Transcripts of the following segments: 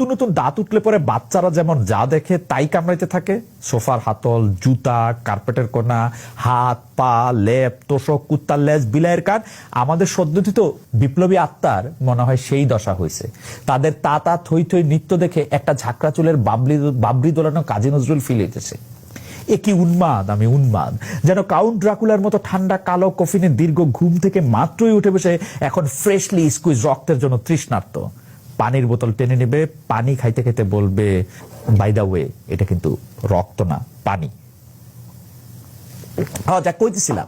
নতুন নতুন দাঁত উঠলে পরে বাচ্চারা যেমন যা দেখে তাই কামড়াইতে থাকে, সোফার হাতল, জুতা, কার্পেটের কোনা, হাত পা, লেপ, তোষক, কুত্তার লেজ, বিলাইয়ের কান। আমাদের সদ্যোথিত বিপ্লবী আত্মার মনে হয় সেই দশা হয়েছে। তাদের তা তা থই থই নৃত্য দেখে একটা ঝাঁকড়া চুলের বাবরি দোলানো কাজী নজরুল ফিল হইতেছে। এ কি উন্মাদ, আমি উন্মাদ। যেন কাউন্ট ড্রাকুলার মতো ঠান্ডা কালো কফিনের দীর্ঘ ঘুম থেকে মাত্রই উঠে বসে এখন ফ্রেশলি স্কুইজ রক্তের জন্য তৃষ্ণার্ত। পানির বোতল টেনে নেবে, পানি খাইতে খেতে বলবে, বাই দা ওয়ে এটা কিন্তু রক্ত না, পানি। যা কইতেছিলাম,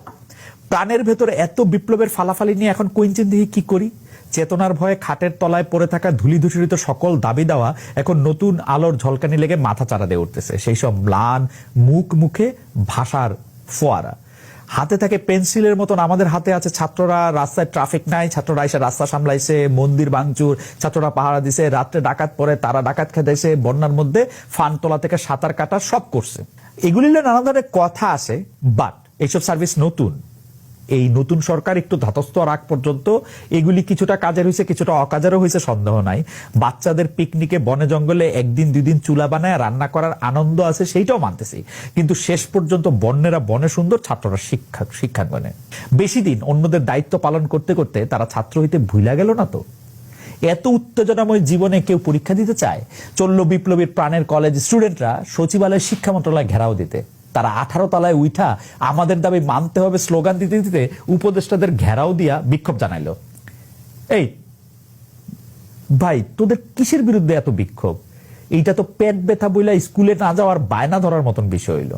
প্রাণের ভেতরে এত বিপ্লবের ফালাফালি নিয়ে এখন কইঞ্চেন দিয়ে কি করি? চেতনার ভয়ে খাটের তলায় পড়ে থাকা ধূলিধূসরিত সকল দাবি দেওয়া এখন নতুন আলোর ঝলকানি লেগে মাথা চারা দিয়ে উঠতেছে। সেই সব ম্লান মুখে ভাষার ফোয়ারা। হাতে থাকে পেন্সিলের মতন আমাদের হাতে আছে ছাত্ররা, রাস্তায় ট্রাফিক নাই, ছাত্ররা এসে রাস্তা সামলাইছে, মন্দির ভাঙচুর, ছাত্ররা পাহারা দিছে, রাত্রে ডাকাত পরে তারা ডাকাত খেদাইছে, বন্যার মধ্যে ফানতলা থেকে সাঁতার কাটা সব করছে। এগুলি নানা ধরনের কথা আছে, বাট এইসব সার্ভিস নতুন। এই নতুন সরকার একটু ধাতস্থ রাখ পর্যন্ত এগুলি কিছুটা কাজের হয়েছে, কিছুটা অকাজেরও হয়েছে, সন্দেহ নাই। বাচ্চাদের পিকনিকে বনে জঙ্গলে একদিন দুদিন চুলা বানায় রান্না করার আনন্দ আছে, সেইটাও মানতেছি। কিন্তু শেষ পর্যন্ত বন্যেরা বনে সুন্দর, ছাত্ররা শিক্ষাঙ্গনে। বেশি দিন অন্যদের দায়িত্ব পালন করতে করতে তারা ছাত্র হইতে ভুলা গেল না তো? এত উত্তেজনাময় জীবনে কেউ পরীক্ষা দিতে চায়? চলল বিপ্লবীর প্রাণের কলেজ স্টুডেন্টরা সচিবালয় শিক্ষা মন্ত্রণালয় ঘেরাও দিতে। তারা 18 তলায় উঠা আমাদের দাবি মানতে হবে স্লোগান দিতে দিতে উপদেষ্টাদের ঘেরাও দিয়া বিক্ষোভ জানাইলো। এই ভাই, তোদের কিসের বিরুদ্ধে এত বিক্ষোভ? এইটা তো পেট ব্যথা বইলা স্কুলে না যাওয়ার বায়না ধরার মতন বিষয় হইলো।